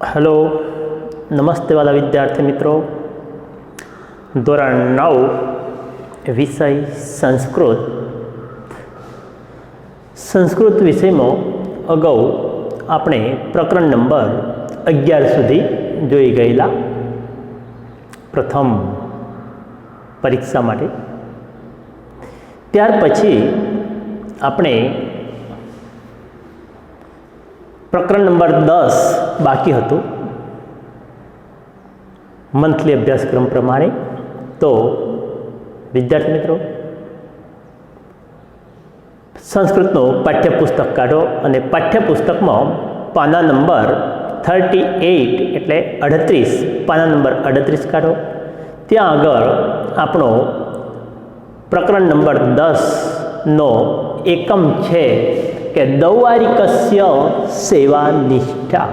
Hello, नमस्ते वाला विद्यार्थी मित्रों। ધોરણ 9 વિષય સંસ્કૃત વિષયમાં અગાઉ આપણે પ્રકરણ નંબર 11 સુધી જોઈ ગયેલા પ્રથમ પરીક્ષા માટે। ત્યાર પછી આપણે પ્રકરણ નંબર 10 બાકી હતું મંથલી અભ્યાસક્રમ પ્રમાણે। તો વિદ્યાર્થી મિત્રો, સંસ્કૃતનો પાઠ્યપુસ્તક કાઢો અને પાઠ્યપુસ્તકમાં પાના નંબર 38 એટલે 38, પાના નંબર 38 કાઢો। ત્યાં આગળ આપણો પ્રકરણ નંબર 10નો એકમ છે કે દૌવારિકસ્ય સેવા નિષ્ઠા।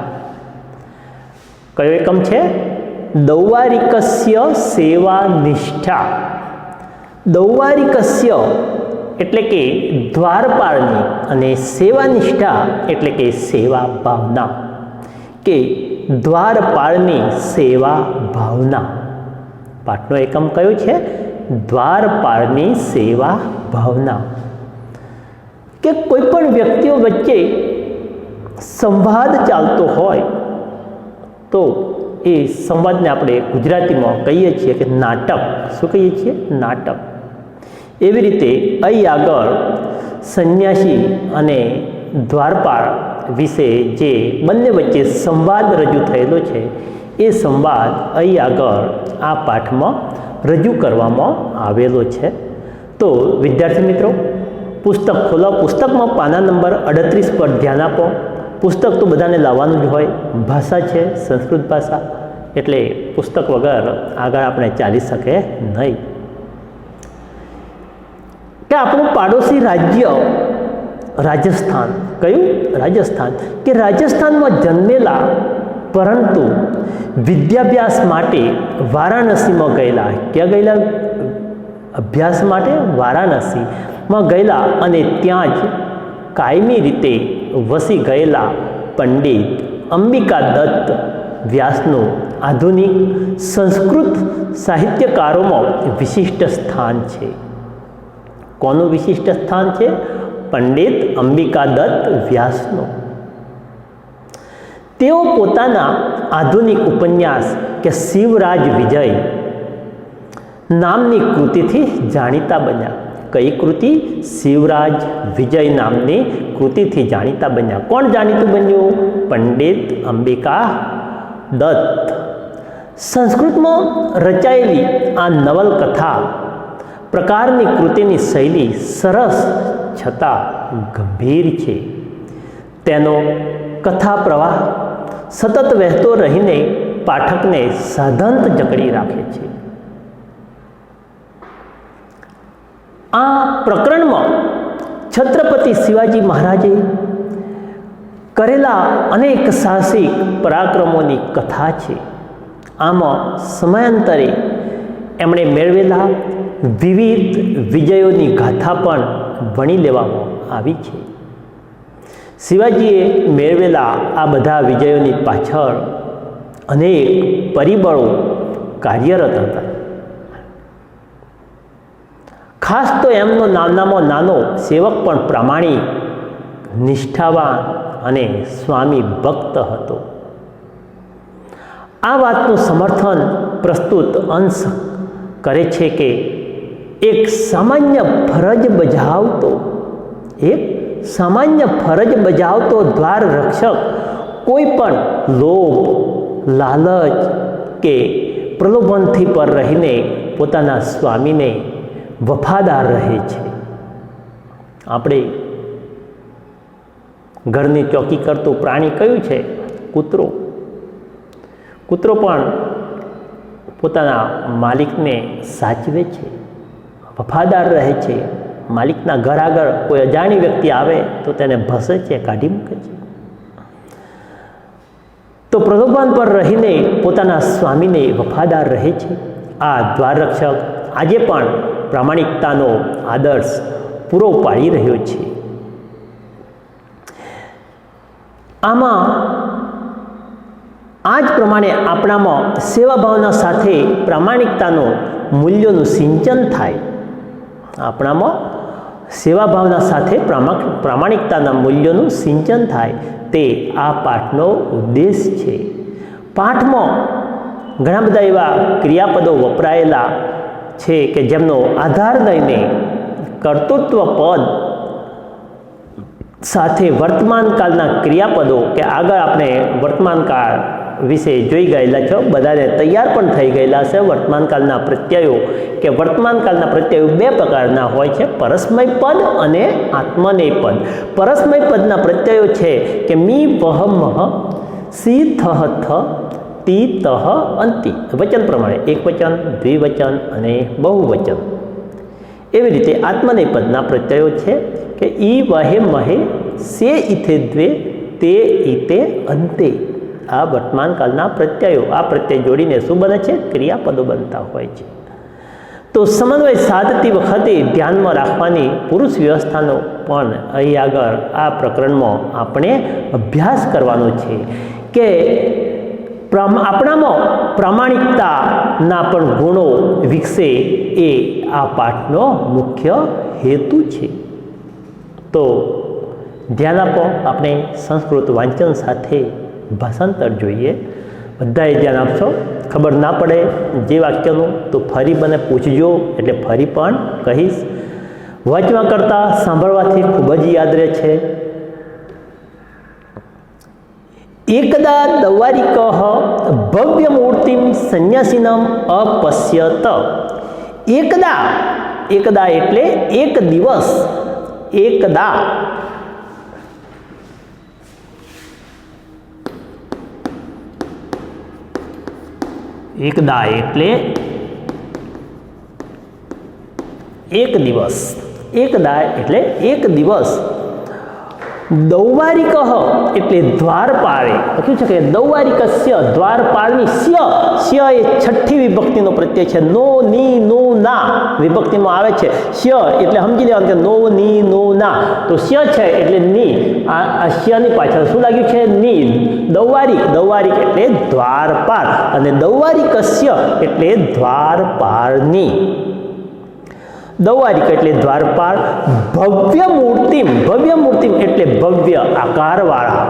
કયો એકમ છે? દૌવારિકસ્ય સેવા નિષ્ઠા। દૌવારિકસ્ય એટલે કે દ્વારપાળની અને સેવા નિષ્ઠા એટલે કે સેવા ભાવના, કે દ્વારપાળની સેવા ભાવના। પાઠનો એકમ કયો છે? દ્વારપાળની સેવા ભાવના। કે કોઈ પણ વ્યક્તિઓ વચ્ચે સંવાદ ચાલતો હોય તો એ સંવાદને આપણે ગુજરાતીમાં કહીએ છીએ કે નાટક। શું કહીએ છીએ? નાટક। એવી રીતે અહીં આગળ સંન્યાસી અને દ્વારપાળ વિશે જે બંને વચ્ચે સંવાદ રજૂ થયેલો છે એ સંવાદ અહીં આગળ આ પાઠમાં રજૂ કરવામાં આવેલો છે। તો વિદ્યાર્થી મિત્રો, પુસ્તક ખોલો, પુસ્તકમાં પાના નંબર 38 પર ધ્યાન આપો। પુસ્તક તો બધાને લાવવાનું જ હોય, ભાષા છે સંસ્કૃત ભાષા, એટલે પુસ્તક વગર આગળ આપણે ચાલી શકે નહીં। કે આપણું પાડોશી રાજ્ય રાજસ્થાન, કયું? રાજસ્થાન। કે રાજસ્થાનમાં જન્મેલા પરંતુ વિદ્યાભ્યાસ માટે વારાણસીમાં ગયેલા। ક્યાં ગયેલા? અભ્યાસ માટે વારાણસીમાં ગયેલા અને ત્યાં જ કાયમી રીતે વસી ગયેલા પંડિત અંબિકા દત્ત વ્યાસનું આધુનિક સંસ્કૃત સાહિત્યકારોમાં વિશિષ્ટ સ્થાન છે। કોનું વિશિષ્ટ સ્થાન છે? પંડિત અંબિકા દત્ત વ્યાસનું। તેઓ પોતાના આધુનિક ઉપન્યાસ કે શિવરાજ વિજય નામની કૃતિથી જાણીતા બન્યા। કઈ કૃતિ? શિવરાજ વિજય નામની કૃતિથી જાણીતા બન્યા। કોણ જાણીતું બન્યું? પંડિત અંબિકા દત્ત। સંસ્કૃતમાં રચાયેલી આ નવલકથા પ્રકારની કૃતિની શૈલી સરસ છતાં ગંભીર છે। તેનો કથા પ્રવાહ સતત વહેતો રહીને પાઠકને સાધંત જકડી રાખે છે। આ પ્રકરણમાં છત્રપતિ શિવાજી મહારાજે કરેલા અનેક સાહસિક પરાક્રમોની કથા છે। આમાં સમયાંતરે એમણે મેળવેલા વિવિધ વિજયોની ગાથા પણ વણી લેવામાં આવી છે। શિવાજીએ મેળવેલા આ બધા વિજયોની પાછળ અનેક પરિબળો કાર્યરત હતા। ખાસ તો એમનો નાનામાં નાનો સેવક પણ પ્રામાણિક, નિષ્ઠાવાન અને સ્વામી ભક્ત હતો। આ વાતનું સમર્થન પ્રસ્તુત અંશ કરે છે કે એક સામાન્ય ફરજ બજાવતો દ્વાર રક્ષક કોઈ પણ લોભ, લાલચ કે પ્રલોભનથી પર રહીને પોતાના સ્વામીને વફાદાર રહે છે। આપણે ઘરની ચોકી કરતું પ્રાણી કયું છે? કૂતરો। કૂતરો પણ પોતાના માલિકને સાચવે છે, વફાદાર રહે છે। માલિકના ઘર આગળ કોઈ અજાણી વ્યક્તિ આવે તો તેને ભસે છે, કાઢી મૂકે છે। તો પ્રલોભન પર રહીને પોતાના સ્વામીને વફાદાર રહે છે। આ દ્વારરક્ષક આજે પણ પ્રામાણિકતાનો આદર્શ પૂરો પાડી રહ્યો છે. આમાં આ જ પ્રમાણે આપણામાં સેવા ભાવના સાથે પ્રામાણિકતાનો મૂલ્યોનું સિંચન થાય. આપણામાં સેવા ભાવના સાથે પ્રામાણિકતાના મૂલ્યોનું સિંચન થાય તે આ પાઠનો ઉદ્દેશ છે. પાઠમાં ઘણા બધા એવા ક્રિયાપદો વપરાયેલા છે કે જેમનો આધાર લઈને કર્તૃત્વ પદ સાથે વર્તમાનકાળના ક્રિયાપદો કે આગળ આપણે વર્તમાનકાળ વિશે જોઈ ગયેલા છો, બધાને તૈયાર પણ થઈ ગયેલા છે. વર્તમાનકાળના પ્રત્યયો કે વર્તમાનકાળના પ્રત્યયો બે પ્રકારના હોય છે, પરસ્મય પદ અને આત્મનેય પદ. પરસ્મય પદના પ્રત્યયો છે કે મી વહ મહ સી થહ થ તી તહ અંતિ, વચન પ્રમાણે એક વચન, દ્વિવચન અને બહુવચન. એવી રીતે આત્મનેય પદના પ્રત્યયો છે કે ઈ વહે મહે સે ઇથે દ્વે તે ઇતે અંતે. આ વર્તમાનકાળના પ્રત્યયો, આ પ્રત્યય જોડીને શું બને છે? ક્રિયાપદો બનતા હોય છે. તો સમન્વય સાધતી વખતે ધ્યાનમાં રાખવાની પુરુષ વ્યવસ્થાનો પણ અહીં આગળ આ પ્રકરણમાં આપણે અભ્યાસ કરવાનો છે કે આપણામાં પ્રામાણિકતાના પણ ગુણો વિકસે એ આ પાઠનો મુખ્ય હેતુ છે. તો ધ્યાન આપો, આપણે સંસ્કૃત વાંચન સાથે ભાષાંતર જોઈએ. બધાએ ધ્યાન આપશો. ખબર ના પડે જે વાક્યનું તો ફરી મને પૂછજો, એટલે ફરી પણ કહીશ. વાંચવા કરતાં સાંભળવાથી ખૂબ જ યાદ રહે છે. એકદા દૌવારિકઃ ભવ્ય મૂર્તિમ સંન્યાસીનમ અપશ્યત. એકદા, એકદા એટલે એક દિવસ. એકદા એકદા એટલે એક દિવસ. એકદા એટલે એક દિવસ. દૌવારિકઃ એટલે દ્વારપાળે. લખ્યું છે કે દૌવારિકસ્ય દ્વારપાળની. સ્ય, સ્ય એ છઠ્ઠી વિભક્તિનો પ્રત્યય છે. નો, ની, નો, ના વિભક્તિમાં આવે છે. સ્ય એટલે સમજી લેવાનું કે નો, ની, નો, ના. તો સ્ય છે એટલે ની. આ સ્યની પાછળ શું લાગ્યું છે? ની. દૌવારિક, દૌવારિક એટલે દ્વારપાળ અને દૌવારિકસ્ય એટલે દ્વારપાળની. દૌવારિક એટલે દ્વારપાળ. ભવ્ય મૂર્તિમ, ભવ્ય મૂર્તિમ એટલે ભવ્ય આકારવાળા.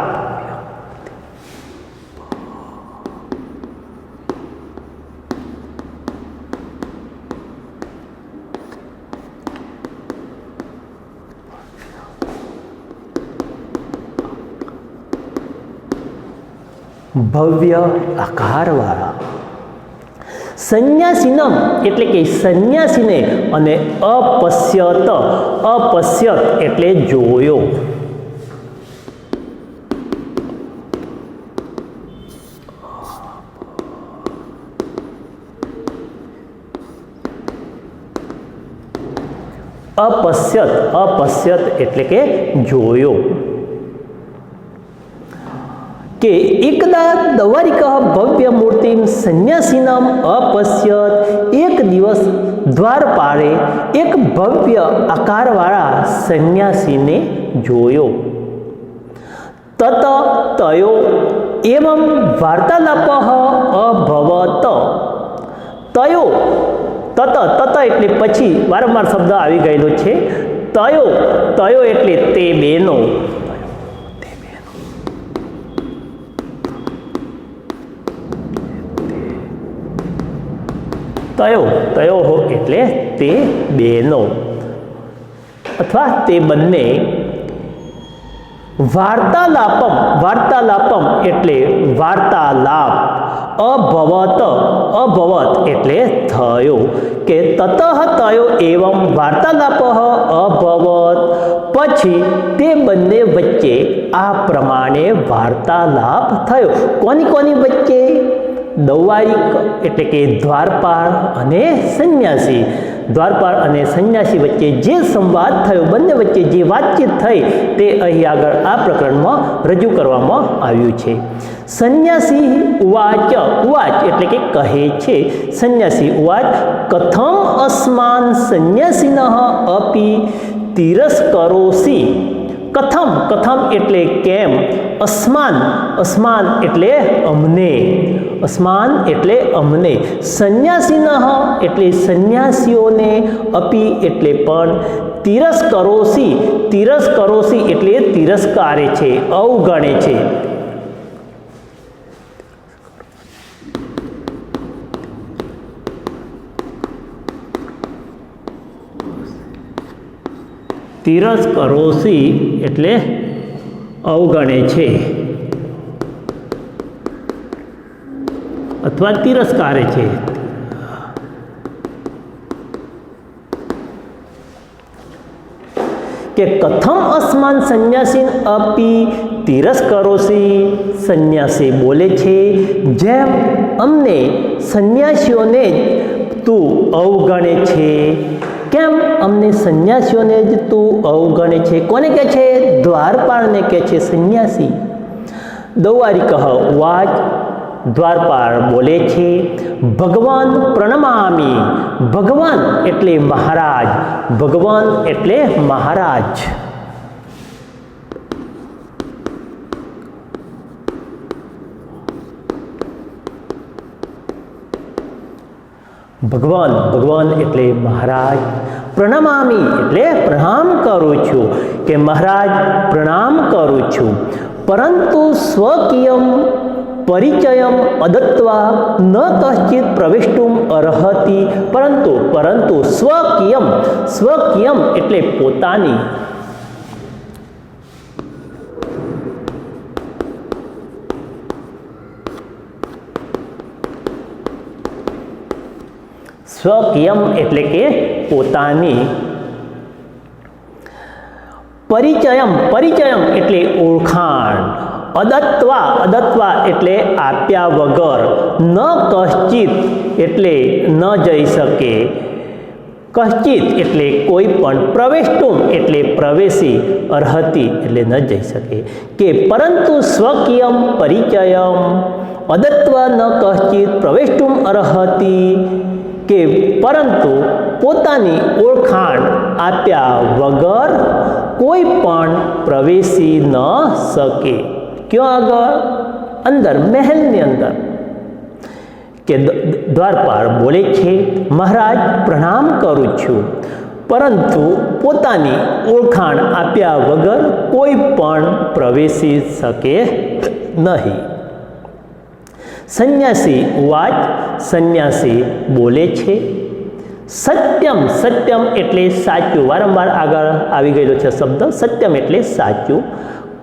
ભવ્ય આકારવાળા. સંન્યાસીનમ એટલે કે સંન્યાસીને. અને અપશ્યત, અપશ્યત એટલે જોયો. અપશ્યત, અપશ્યત એટલે કે જોયો. કે એકદા દૌવારિકઃ ભવ્ય મૂર્તિમ સંન્યાસીનમ અપશ્યત. એક દિવસ દ્વારપાળે એક ભવ્ય આકારવાળા સંન્યાસીને જોયો. તત તયો એવં વાર્તાલાપઃ અભવત. તયો, તત, તત એટલે પછી, વારંવાર શબ્દ આવી ગયેલો છે. તયો, તયો એટલે તે બેનો. તયો, તયો એટલે તે બેનો અથવા તે બંને. વાર્તાલાપમ, વાર્તાલાપમ એટલે વાર્તાલાપ. અભવત, અભવત એટલે થયો. કે તતઃ તયો એવં વાર્તાલાપઃ અભવત. પછી તે બંને વચ્ચે આ પ્રમાણે વાર્તાલાપ થયો. કોની કોની વચ્ચે? દૌવારિક એટલે કે દ્વારપાળ અને સંન્યાસી. દ્વારપાળ અને સંન્યાસી વચ્ચે જે સંવાદ થયો, બંને વચ્ચે જે વાતચીત થઈ તે અહીં આગળ આ પ્રકરણમાં રજૂ કરવામાં આવ્યું છે. સંન્યાસી ઉવાચ, ઉવાચ એટલે કે કહે છે. સંન્યાસી ઉવાચ કથમ અસ્માન સંન્યાસીનઃ અપી તિરસ્કરોસી. કથમ, કથમ એટલે કેમ. અસ્માન, અસ્માન એટલે અમને, અસ્માન એટલે અમને. સંન્યાસીનઃ એટલે સંન્યાસીઓને. અપી એટલે પણ. તિરસ્કરોસી, તિરસ્કરોસી એટલે તિરસ્કારે છે, અવગણે છે. તિરસ્કરોસી એટલે અવગણે છે અથવા તિરસ્કારે છે. કે કથમ અસ્માન સંન્યાસીન અપી તિરસ્કરોસી. સંન્યાસી બોલે છે જેમ અમને સંન્યાસીઓને જ તું અવગણે છે. કેમ અમને સંન્યાસીઓને જ તું અવગણે છે. કોને કહે છે? દ્વારપાળને કહે છે સંન્યાસી. દૌવારિકઃ વાચ. દ્વારપાળ બોલે છે ભગવાન પ્રણમામી. ભગવાન એટલે મહારાજ, ભગવાન એટલે મહારાજ. ભગવાન, ભગવાન એટલે મહારાજ. પ્રણમામી એટલે પ્રણામ કરું છું, કે મહારાજ પ્રણામ કરું છું. પરંતુ સ્વકીયમ પરિચયમ અદત્વા ન કશ્ચિત પ્રવેષ્ટુમ અર્હતિ. પરંતુ સ્વકીયમ, સ્વકીયમ એટલે પોતાની. સ્વકીયમ એટલે કે પોતાની. પરિચયમ, પરિચયમ એટલે ઓળખાણ. અદત્વા, અદત્વા એટલે આપ્યા વગર. ન કશ્ચિત એટલે ન જઈ શકે. કશ્ચિત એટલે કોઈ પણ. પ્રવેષ્ટુમ એટલે પ્રવેશી. અર્હતિ એટલે ન જઈ શકે. કે પરંતુ સ્વકીયમ પરિચયમ અદત્વા ન કશ્ચિત પ્રવેષ્ટુમ અર્હતિ. કે પરંતુ પોતાની ઓળખાણ આપ્યા વગર કોઈ પણ પ્રવેશી ન શકે. ક્યાં આગળ? અંદર, મહેલની અંદર. કે દ્વારપાળ બોલે છે મહારાજ પ્રણામ કરું છું, પરંતુ પોતાની ઓળખાણ આપ્યા વગર કોઈ પણ પ્રવેશી શકે નહીં. સંન્યાસી વાચ. સંન્યાસી બોલે છે સત્યમ, સત્યમ એટલે સાચું. વારંવાર આગળ આવી ગયેલો છે શબ્દ સત્યમ એટલે સાચું.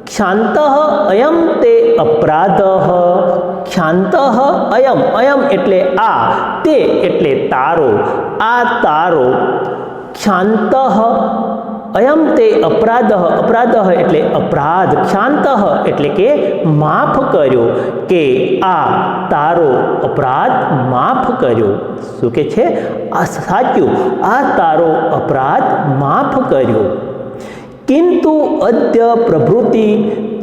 ક્ષાંત અયમ તે અપરાધ. ક્ષાંત અયમ, અયમ એટલે આ, તે એટલે તારો, આ તારો. ક્ષાંત અયમ તે અપરાધ, અપરાધ એટલે અપરાધ. ક્ષાંત એટલે કે માફ કર્યો, કે આ તારો અપરાધ માફ કર્યો. શું કે છે? આ સાચું, આ તારો અપરાધ માફ કર્યો. કિંતુ અદ્ય પ્રભૃતિ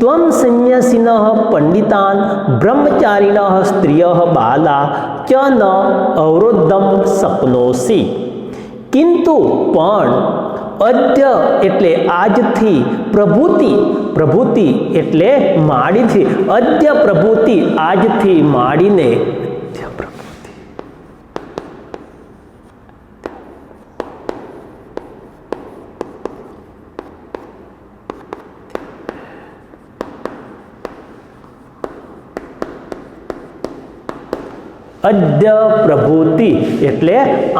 ત્વમ સંન્યાસીનઃ પંડિતાન બ્રહ્મચારિણઃ સ્ત્રિયઃ બાલા ચ ન અવરોધમ શક્નોસી. કિંતુ પણ, અદ્ય એટલે આજથી, પ્રભૃતિ, પ્રભૃતિ એટલે માડીથી. અદ્ય પ્રભૃતિ આજથી માંડીને. અદ્ય પ્રભૃતિ એટલે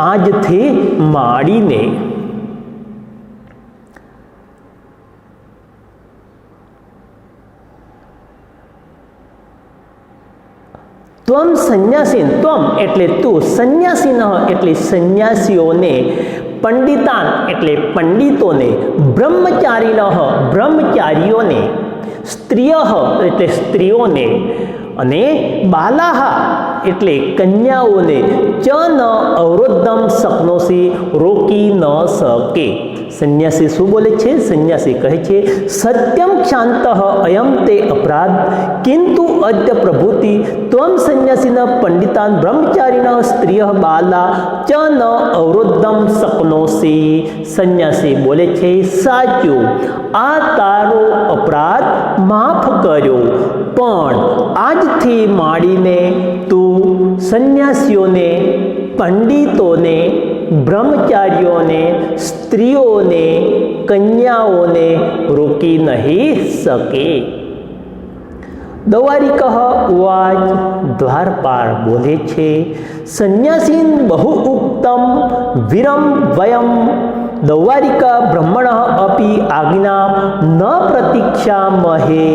આજથી માંડીને. ત્વમ સંન્યાસીન, ત્વમ એટલે તું, સંન્યાસીન એટલે સંન્યાસીઓને, પંડિતાન એટલે પંડિતોને, બ્રહ્મચારીન બ્રહ્મચારીઓને, સ્ત્રીય એટલે સ્ત્રીઓને, અને બાલાહ એટલે કન્યાઓને ચ ન અવરોધમ શક્નોસી રોકી ન શકે. સંન્યાસી શું બોલે છે? સંન્યાસી કહે છે સત્યમ ક્ષાંત અયમ તે અપરાધ કિંતુ અદ્ય પ્રભુતિ ત્વમ સંન્યાસીન પંડિતાન બ્રહ્મચારીન સ્ત્રીય બાલા ચ ન અવરોધમ શક્નોસી. સંન્યાસી બોલે છે સાચું, આ તારો અપરાધ માફ કર્યો, પણ આજથી માંડીને તું સંન્યાસીઓને, પંડિતોને, બ્રહ્મચારીઓને, સ્ત્રીઓને, કન્યાઓને રોકી નહીં શકે. દૌવારિક ઉવાચ. દ્વારપાળ બોલે છે સંન્યાસીન બહુ ઉક્તમ વીરમ વયમ દૌવારિક બ્રહ્મણ અપી આજ્ઞા ન પ્રતીક્ષામહે.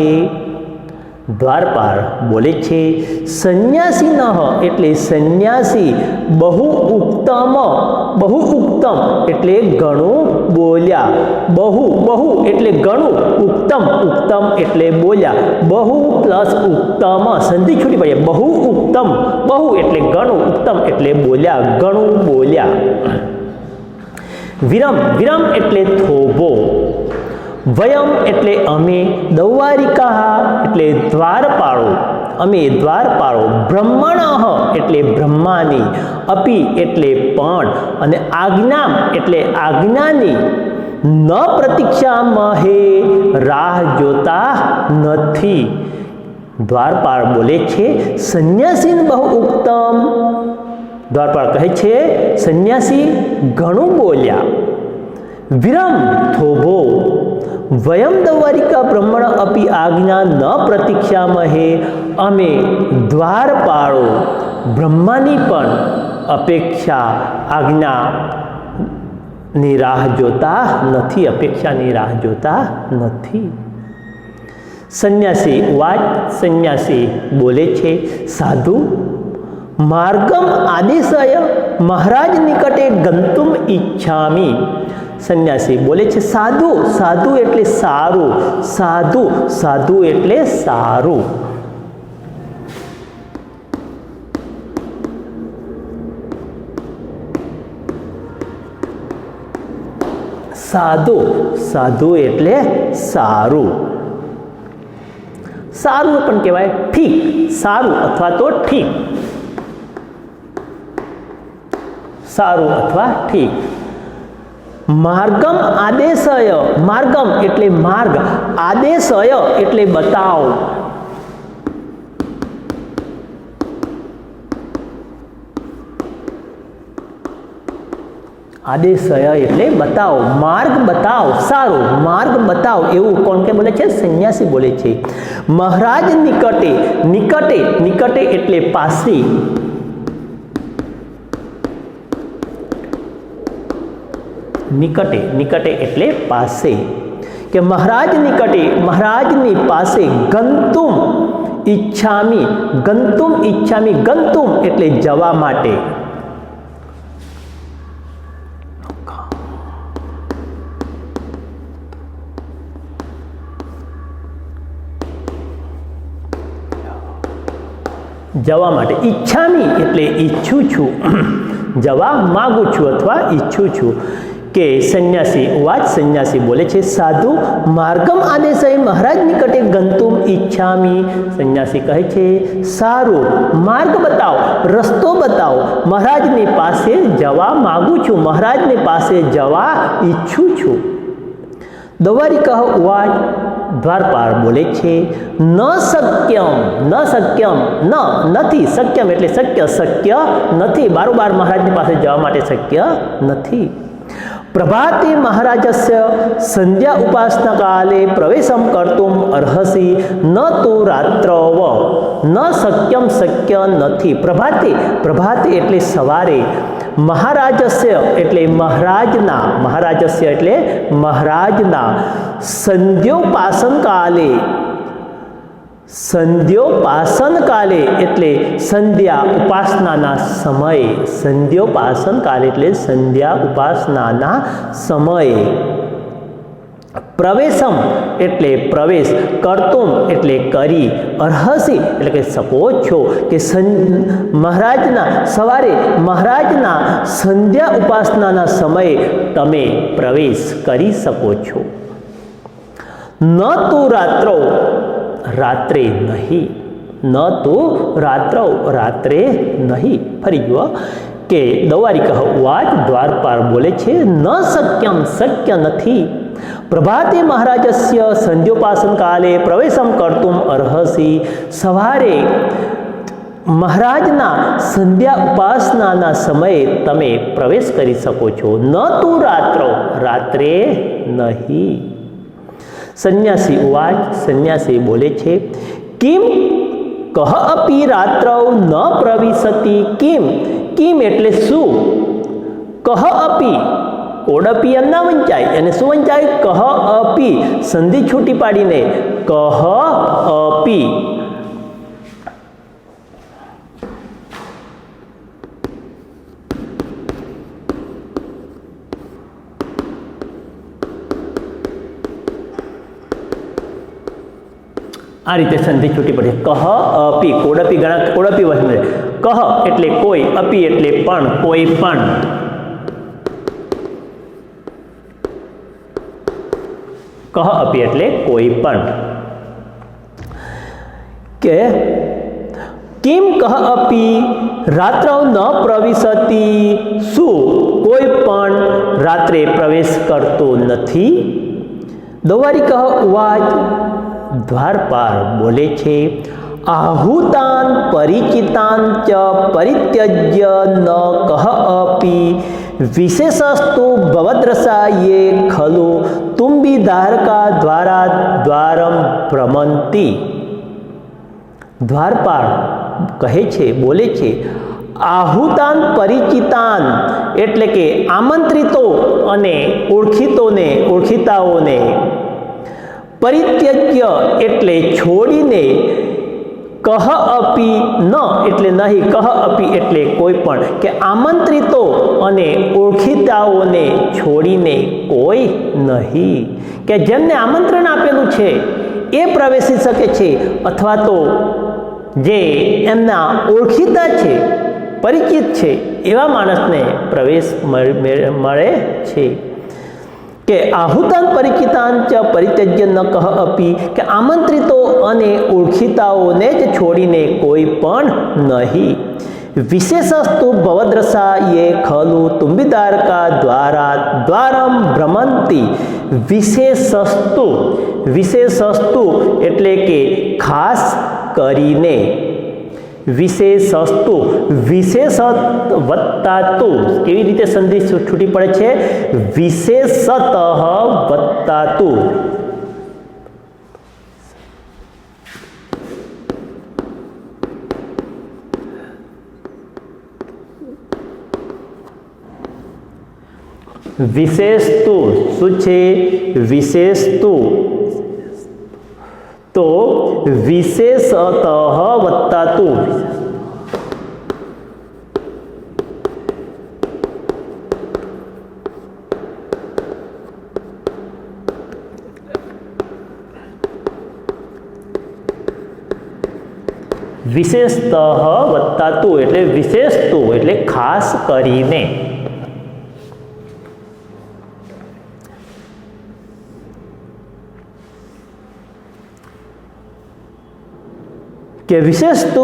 દ્વારપાળ બોલે છે સંન્યાસીન એટલે સંન્યાસી બહુ ઉક્તમ એટલે ઘણું બોલ્યા, બહુ એટલે ઘણું, ઉક્તમ એટલે બોલ્યા, બહુ પ્લસ ઉક્તમ સંધિ છૂટી પડી, બહુ ઉક્તમ, બહુ એટલે ઘણું, ઉક્તમ એટલે બોલ્યા, ઘણું બોલ્યા. વિરમ એટલે થોભો, વયમ એટલે અમે, દૌવારિકા એટલે દ્વારપાળો, અમે દ્વારપાળો, બ્રહ્મણ એટલે બ્રહ્માની, અપી એટલે પણ, અને આજ્ઞા એટલે આજ્ઞાની, ન પ્રતીક્ષામહે રાહ જોતા નથી. દ્વારપાળ બોલે છે સંન્યાસીન બહુ ઉત્તમ. દ્વારપાળ કહે છે સંન્યાસી ઘણું બોલ્યા. વિરમ થોભો, વયમ દૌવારિકા બ્રહ્મણ અપી આજ્ઞા ન પ્રતીક્ષામહે, અમે દ્વારપાળો બ્રહ્માની પણ અપેક્ષા, આજ્ઞાની રાહ જોતા નથી, અપેક્ષાની રાહ જોતા નથી. સંન્યાસી વાચ. સંન્યાસી બોલે છે સાધુ માર્ગમ આદેશય મહારાજ નિકટે ગંતુમ ઈચ્છામી. સંન્યાસી બોલે છે સાધુ એટલે સારું, સાધુ એટલે સારું. સાધુ એટલે સારું. સારું પણ કહેવાય ઠીક, સારું અથવા તો ઠીક, સારું અથવા ઠીક. માર્ગમ આદેશય, માર્ગમ એટલે માર્ગ, આદેશય એટલે બતાવ. આદેશય એટલે બતાવ, માર્ગ બતાવ, સારું માર્ગ બતાવ, એવું કોણ કે બોલે છે? સંન્યાસી બોલે છે. મહારાજ નિકટે એટલે પાસે, નિકટે એટલે પાસે, કે મહારાજ નિકટે, મહારાજની પાસે, ગંતુમ ઈચ્છામી, ગંતુમ એટલે જવા માટે. જવા માટે. ઈચ્છામી એટલે ઈચ્છું છું, જવા માગું છું અથવા ઈચ્છું છું. કે સંન્યાસી વાચ. સંન્યાસી બોલે છે સાધુ માર્ગમ આદેશય મહારાજ નિકટે ગંતુમ ઈચ્છામી. સંન્યાસી કહે છે સારું માર્ગ બતાવ, રસ્તો બતાવ, મહારાજની પાસે જવા માગું છું, મહારાજની પાસે જવા ઈચ્છું છું. દૌવારિક વાચ. દ્વારપાળ બોલે છે ન શક્યમ, નથી, શક્યમ એટલે શક્ય નથી, બારોબાર મહારાજની પાસે જવા માટે શક્ય નથી. પ્રભાતે મહારાજસ્ય સંધ્યા ઉપાસના કાલે પ્રવેશમ કર્તુમ અર્હસી ન તો રાત્રવ ન શક્યમ, શક્ય નથી. પ્રભાતે એટલે સવારે, મહારાજસ્ય એટલે મહારાજના, સંધ્યોપાસન કાલે એટલે સંધ્યા ઉપાસનાના સમયે, સંધ્યોપાસન કાલે એટલે સંધ્યા ઉપાસનાના સમયે, પ્રવેશમ એટલે પ્રવેશ, કર્તુમ એટલે કરી, અર્હસી એટલે કે શકો છો, કે મહારાજના સવારે મહારાજના સંધ્યા ઉપાસનાના સમયે તમે પ્રવેશ કરી શકો છો. ન તુ રાત્રો રાત્રે નહીં, ન તુ રાત્રો રાત્રે નહીં. ફરી જુઓ કે દૌવારિક ઉવાચ, દ્વારપાળ બોલે છે, ન શક્યમ શક્ય નથી, પ્રભાતે મહારાજસ્ય સંધ્યોપાસન કાલે પ્રવેશમ કર્તુમ અર્હસી, સવારે મહારાજના સંધ્યા ઉપાસનાના સમયે તમે પ્રવેશ કરી શકો છો. ન તુ રાત્રો રાત્રે નહીં. સંન્યાસી ઉવાચ, સંન્યાસી બોલે છે, કિમ કહ અપી રાત્રૌ ન પ્રવિશતિ, કિમ, કિમ એટલે શું, કહ અપી કોડપી એમ ના વંચાય, અને શું વંચાય, કહ અપી, સંધિ છૂટી પાડીને કહ અપી. આ રીતે સંધિ છૂટી પડે. કહ અપી, કોડપી ઘણા કોડપી વચન, કહ એટલે કોઈ, અપી એટલે પણ, કોઈ પણ. કહ અપી એટલે કોઈ પણ. કે કિમ કહ અપી રાત્રૌ ન પ્રવિશતિ, શું કોઈ પણ રાત્રે પ્રવેશ કરતો નથી. દૌવારિક ઉવાચ, દ્વારપાળ બોલે છે, આહુતાન પરિચિતાન ચ પરિત્યજ્ય ન કહ અપી વિશેષસ્તુ ભવદ્રસાયે ખલુ તુંબી દ્વારકા દ્વારા દ્વારમ ભ્રમંતી. દ્વારપાળ કહે છે, બોલે છે, આહુતાન પરિચિતાન એટલે કે આમંત્રિતો અને ઓળખીતાઓને, પરિત્યજ્ય એટલે છોડીને, કહ અપી ન એટલે નહીં, કહ અપી એટલે કોઈ પણ, કે આમંત્રિતો અને ઓળખીતાઓને છોડીને કોઈ નહીં. કે જેમને આમંત્રણ આપેલું છે એ પ્રવેશી શકે છે, અથવા તો જે એમના ઓળખીતા છે, પરિચિત છે, એવા માણસને પ્રવેશ મળે છે. કે આહુતાન પરિચિતાન ચ પરિત્યજ્ય ન કહ અપી, કે આમંત્રિતો અને ઓળખીતાઓને જ છોડીને કોઈ પણ નહીં. વિશેષસ્તુ ભવદ્રસાયે ખલુ તુંબી દ્વારકા દ્વારા દ્વારમ ભ્રમંતી. વિશેષસ્તુ, વિશેષસ્તુ એટલે કે ખાસ કરીને, વિશેષસ્તુ, વિશેષ વત્તા તુ, કેવી રીતે સંધિ છૂટી પડે છે, વિશેષત વત્તા તુ. વિશેષતુ શું છે, વિશેષતુ તો વિશેષત વત્તા તુ. વિશેષત વત્તા તુ એટલે વિશેષતુ એટલે ખાસ કરીને. કે વિશેષતુ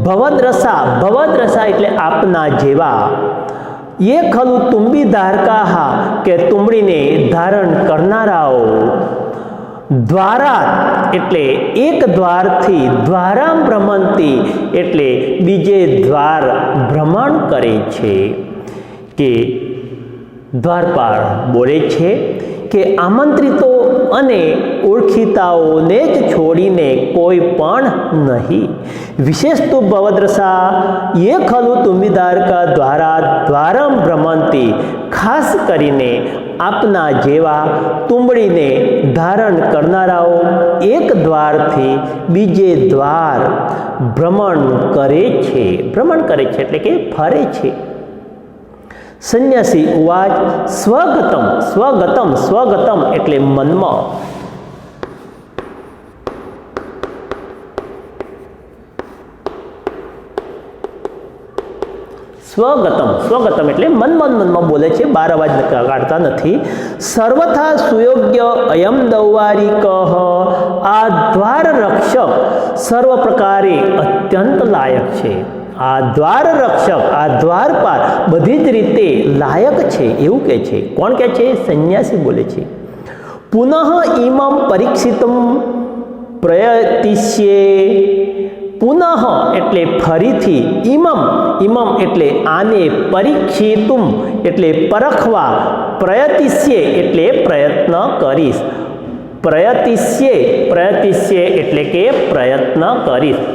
ભવદ્રસા, ભવદ્રસા એટલે આપના જેવા, એ ખલુ તુંબી ધારકાહા કે તુંબડીને ધારણ કરનારાઓ, દ્વારા એટલે એક દ્વારથી, દ્વારામ ભ્રમંતી એટલે બીજે દ્વાર ભ્રમણ કરે છે. કે દ્વારપાળ બોલે છે કે આમંત્રિતો અને ઓળખીતાઓને જ છોડીને કોઈ પણ નહીં. વિશેષતુ ભવદ્રસા એ ખલુ તુંબી દ્વારકા દ્વારા દ્વારમ ભ્રમંતી, ખાસ કરીને આપના જેવા તુંબડીને ધારણ કરનારાઓ એક દ્વારથી બીજે દ્વાર ભ્રમણ કરે છે. ભ્રમણ કરે છે એટલે કે ફરે છે. સંન્યાસી ઉવાચ સ્વગતમ સ્વગતમ સ્વગતમ એટલે મનમાં. સ્વગતમ સ્વગતમ એટલે મનમાં બોલે છે, બાર અવાજ કાઢતા નથી. સર્વથા સુયોગ્ય અયમ દૌવારિક, આ દ્વાર રક્ષક સર્વ પ્રકારે અત્યંત લાયક છે. આ દ્વાર રક્ષક, આ દ્વારપાલ બધી જ રીતે લાયક છે એવું કહે છે. કોણ કહે છે? સંન્યાસી બોલે છે. પુનઃ ઇમમ પરીક્ષિતમ પ્રયતિષ્યે, પુનઃ એટલે ફરીથી, ઇમમ એટલે આને, પરીક્ષિતુમ એટલે પરખવા, પ્રયતિષ્યે એટલે પ્રયત્ન કરીશ, પ્રયતિષ્યે એટલે કે પ્રયત્ન કરીશ.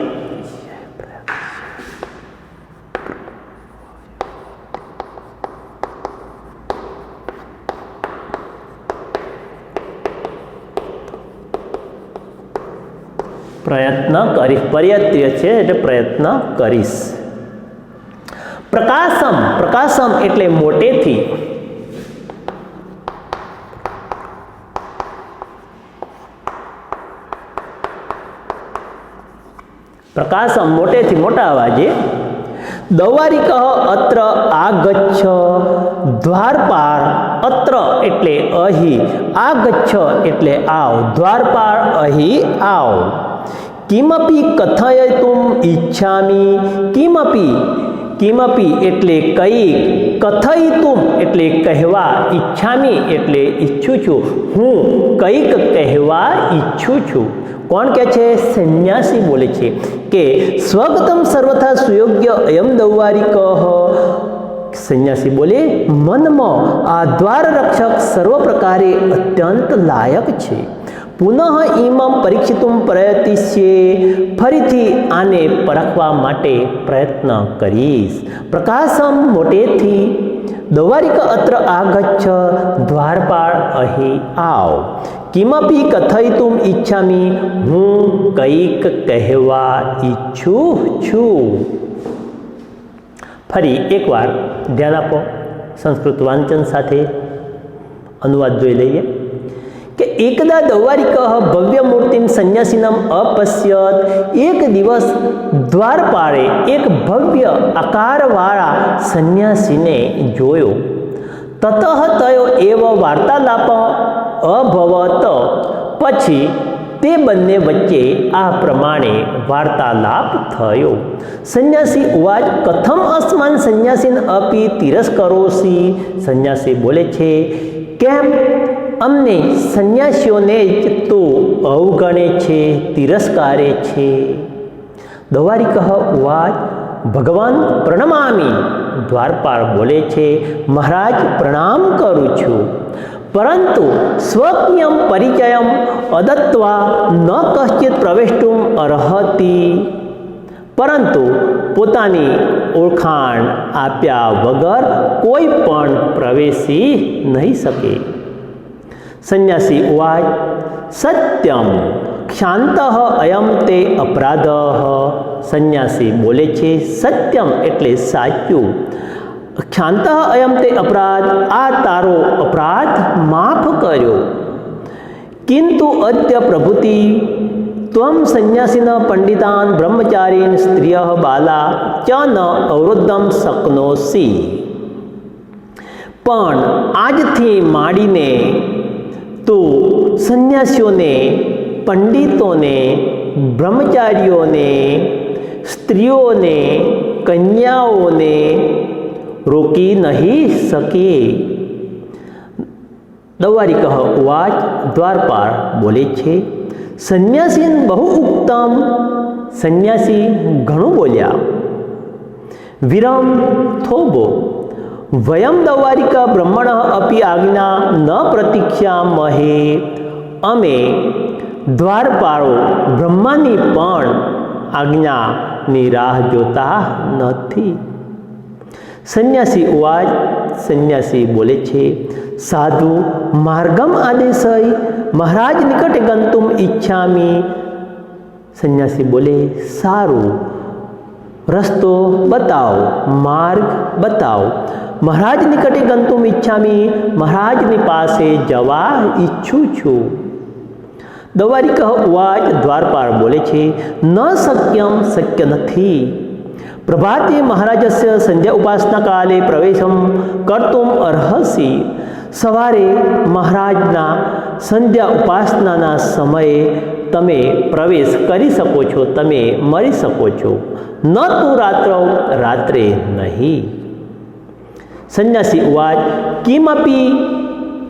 પ્રયત્ન કરીશ, પર્યત્ય છે એટલે પ્રયત્ન કરીશ. પ્રકાશમ, પ્રકાશમ એટલે મોટેથી, પ્રકાશમ મોટેથી મોટા અવાજે. દૌવારિક અત્ર આગચ્છ, દ્વારપાળ અત્ર એટલે અહીં, આગચ્છ એટલે આવ, દ્વારપાળ અહીં આવ. કિમપી કથયતુમ ઈચ્છામી, કિમપી એટલે કંઈક, કથયતુમ એટલે કહેવા, ઈચ્છામી એટલે ઈચ્છું છું, હું કંઈક કહેવા ઈચ્છું છું. કોણ કહે છે? સંન્યાસી બોલે છે કે સ્વગતમ સર્વથા સુયોગ્ય અયમ દૌવારિક. સંન્યાસી બોલે મનમાં આ દ્વાર રક્ષક સર્વ પ્રકારે અત્યંત લાયક છે. પુનઃ ઇમમ પરીક્ષિતુમ પ્રયતિષ્યે, ફરીથી આને પરખવા માટે પ્રયત્ન કરીશ. પ્રકાશમ મોટેથી, દૌવારિક અત્ર આગચ્છ, દ્વારપાળ અહીં આવ. કિમપી કથયતુમ ઈચ્છામી, હું કંઈક કહેવા ઈચ્છું છું. ફરી એકવાર ધ્યાન આપો, સંસ્કૃત વાંચન સાથે અનુવાદ જોઈ લઈએ કે એકદા દૌવારિક ભવ્ય મૂર્તિમ સંન્યાસીનમ અપશ્યત, એક દિવસ દ્વારપાળે એક ભવ્ય આકારવાળા સંન્યાસીને જોયો. તતઃ તયો એવ વાર્તાલાપ અભવત, પછી તે બંને વચ્ચે આ પ્રમાણે વાર્તાલાપ થયો. સંન્યાસી ઉવાચ કથમ અસ્માન સંન્યાસીન અપી તિરસ્કરોસી, સંન્યાસી બોલે છે કેમ અમને સંન્યાસીઓને જ તો અવગણે છે, તિરસ્કારે છે. દૌવારિક ઉવાચ ભગવાન પ્રણમામી, દ્વારપાળ બોલે છે મહારાજ પ્રણામ કરું છું, પરંતુ સ્વકીયમ પરિચયમ અદત્વા ન કશ્ચિત પ્રવેષ્ટુમ અર્હતિ, પરંતુ પોતાની ઓળખાણ આપ્યા વગર કોઈ પણ પ્રવેશી નહીં શકે. સંન્યાસી ઉવાચ સત્યમ ક્ષાંત અયમ તે અપરાધ, સંન્યાસી બોલે છે સત્યમ એટલે સાચું, ક્ષાંત અયમ તે અપરાધ, આ તારો અપરાધ માફ કર્યો. કિંતુ અદ્ય પ્રભુતિ ત્વમ સંન્યાસીન પંડિતાન બ્રહ્મચારીન સ્ત્રિય બાલા ચ ન અવરુદ્ધમ શક્નોસી, પણ આજથી માંડીને તું સંન્યાસીઓને, પંડિતોને, બ્રહ્મચારીઓને, સ્ત્રીઓને, કન્યાઓને રોકી નહીં શકે. દૌવારિક ઉવાચ દ્વારપાળ બોલે છે સંન્યાસીન બહુ ઉક્તમ, સંન્યાસી ઘણું બોલ્યા. વિરમ થોભો વયમ દૌવારિક બ્રહ્મણ અપી આજ્ઞા ન પ્રતીક્ષામહે, અમે દ્વારપાળો બ્રહ્માની પણ આજ્ઞાની રાહ જોતા નથી. સંન્યાસી ઉવાચ, સંન્યાસી બોલે છે સાધુ માર્ગમ આદેશય મહારાજ નિકટે ગંતુમ ઈચ્છામી, સંન્યાસી બોલે સારું રસ્તો બતાવો, માર્ગ બતાવો, મહારાજ નિકટે ગંતુમ ઈચ્છામી, મહારાજની પાસે જવા ઈચ્છું છું. દવારિક ઉવાચ, દ્વારપાળ બોલે છે, ન શક્યમ, શક્ય નથી. પ્રભાતે મહારાજસ્ય સંધ્યા ઉપાસના કાલે પ્રવેશમ કર્તુમ અર્હસી. સવારે મહારાજના સંધ્યા ઉપાસનાના સમયે તમે પ્રવેશ કરી શકો છો, તમે મળી શકો છો. ન તું રાત્રૌ, રાત્રે નહીં. સંન્યાસી ઉવાચ, કિમપી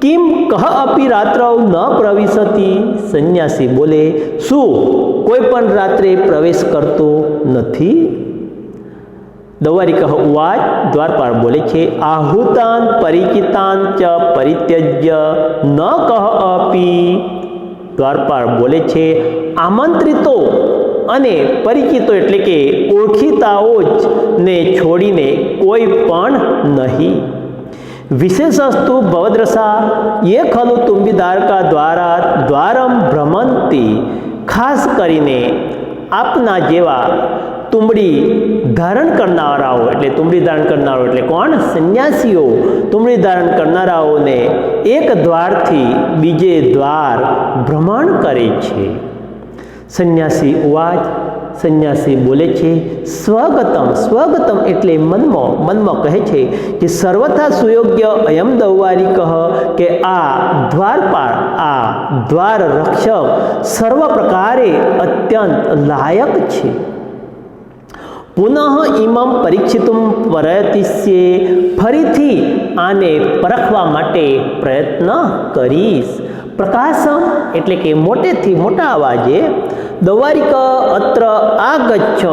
કિમ કહ અપી રાત્રૌ ન પ્રવિશતી. સંન્યાસી બોલે, શું કોઈ પણ રાત્રે પ્રવેશ કરતો નથી? દવારિક ઉવાચ, દ્વારપાળ બોલે છે, આહુતાન પરિચિતાન ચ પરિત્યજ્ય ન કહ અપી. દ્વારપાળ બોલે છે, આમંત્રિતો અને પરિચિતો એટલે કે ઓળખીતાઓ જ ને છોડીને કોઈ પણ નહીં. વિશેષસ્તુ ભવદ્રસા એ ખલુ તુંબી દ્વારકા દ્વારા દ્વારમ ભ્રમંતી. ખાસ કરીને આપના જેવા તુંબડી ધારણ કરનારાઓ, એટલે તુંબડી ધારણ કરનારાઓ એટલે કોણ? સંન્યાસીઓ. તુંબડી ધારણ કરનારાઓને એક દ્વારથી બીજે દ્વાર ભ્રમણ કરે છે. સંન્યાસી ઉવાચ, સંન્યાસી બોલે છે, સ્વગતમ. સ્વગતમ એટલે મનમાં કહે છે કે સર્વથા સુયોગ્ય અયમ દૌવારિક, કે આ દ્વારપાળ, આ દ્વાર રક્ષક સર્વ પ્રકારે અત્યંત લાયક છે. પુનઃ ઇમમ પરીક્ષિતુમ પ્રયતિષ્યે. ફરીથી આને પરખવા માટે પ્રયત્ન કરીશ. પ્રકાશમ એટલે કે મોટેથી મોટા અવાજે, દવારિક અત્ર આગચ્છ.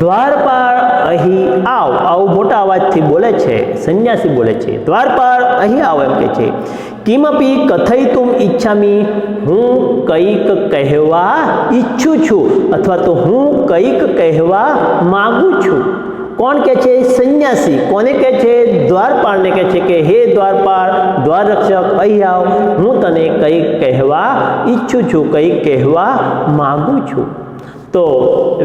દ્વારપાળ અહીં આવ. આવું મોટા અવાજથી બોલે છે, સંન્યાસી બોલે છે. દ્વારપાળ અહીં આવ એમ કે છે. કિમપી કથયિતુમ ઈચ્છામી. હું કંઈક કહેવા ઈચ્છું છું, અથવા તો હું કંઈક કહેવા માગું છું. કોણ કહે છે? સંન્યાસી. કોને કહે છે? દ્વારપાળને કહે છે કે હે દ્વારપાળ, દ્વાર રક્ષક, અહીં આવ, હું તને કંઈક કહેવા ઈચ્છું છું, કંઈક કહેવા માગું છું. તો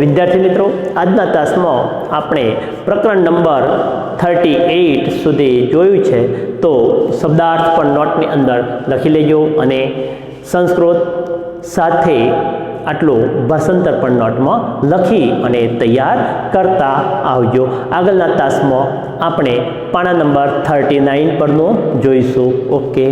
વિદ્યાર્થી મિત્રો, આજના તાસમાં આપણે પ્રકરણ નંબર 38 સુધી જોયું છે. તો શબ્દાર્થ પણ નોટની અંદર લખી લેજો અને સંસ્કૃત સાથે આટલું ભાષાંતર પણ નોટમાં લખી અને તૈયાર કરતા આવજો. આગળના તાસમાં આપણે પાના નંબર 39 પરનું જોઈશું. ઓકે.